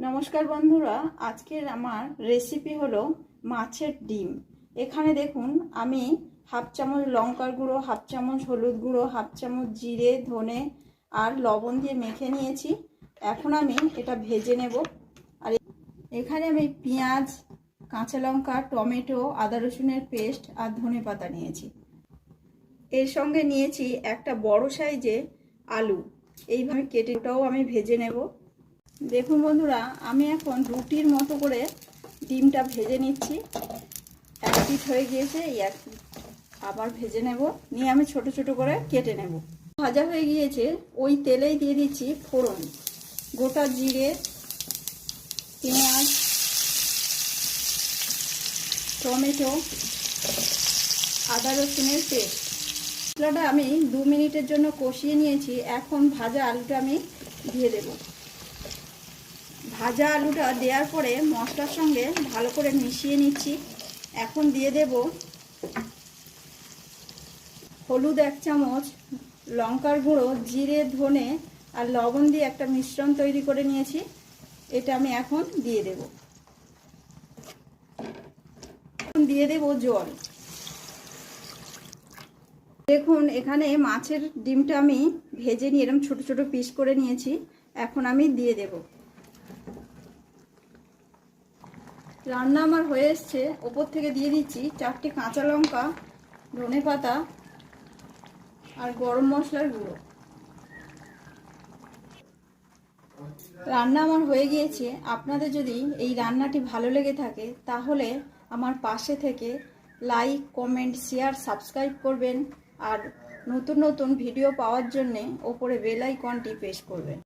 নমস্কার বন্ধুরা, আজকের আমার রেসিপি হলো মাছের ডিম। এখানে দেখুন আমি হাফ চামচ লঙ্কার গুঁড়ো, হাফ চামচ হলুদ গুঁড়ো, হাফ চামচ জিরে, ধনে আর লবণ দিয়ে মেখে নিয়েছি। এখন আমি এটা ভেজে নেব। আর এখানে আমি পেঁয়াজ, কাঁচা লঙ্কা, টমেটো, আদা রসুনের পেস্ট আর ধনে পাতা নিয়েছি। এর সঙ্গে নিয়েছি একটা বড় সাইজে আলু, এইভাবে কেটে ওটাও আমি ভেজে নেব। দেখুন বন্ধুরা, আমি এখন রুটির মতো করে ডিমটা ভেজে নিচ্ছি। এক পিঠ হয়ে গিয়েছে, এই এক পিঠ আবার ভেজে নেব, নিয়ে আমি ছোট ছোট করে কেটে নেব। ভাজা হয়ে গিয়েছে, ওই তেলেই দিয়ে দিচ্ছি ফোড়ন, গোটা জিরে, পেঁয়াজ, টমেটো, আদা রসুনের পেস্ট। মশলাটা আমি 2 মিনিটের জন্য কষিয়ে নিয়েছি। এখন ভাজা আলুটা আমি দিয়ে দেব। ভাজা আলুটা দেওয়ার পরে মশলার সঙ্গে ভালো করে মিশিয়ে নিচ্ছি। এখন দিয়ে দেব হলুদ 1 চামচ, লঙ্কার গুঁড়ো, জিরে, ধনে আর লবণ দিয়ে একটা মিশ্রণ তৈরি করে নিয়েছি। এটা আমি এখন দিয়ে দেব। এখন দিয়ে দেব জল। দেখুন এখানে মাছের ডিমটা আমি ভেজে নিয়ে এরকম ছোট ছোট পিস করে নিয়েছি। এখন আমি দিয়ে দেব। রান্না আমার হয়ে এসছে। ওপর থেকে দিয়ে দিচ্ছি 4টে কাঁচা লঙ্কা, ধনে পাতা আর গরম মশলার গুঁড়ো। রান্না আমার হয়ে গিয়েছে। আপনাদের যদি এই রান্নাটি ভালো লেগে থাকে তাহলে আমার পাশে থেকে লাইক, কমেন্ট, শেয়ার, সাবস্ক্রাইব করবেন। আর নতুন নতুন ভিডিও পাওয়ার জন্যে ওপরে বেল আইকনটি প্রেস করবেন।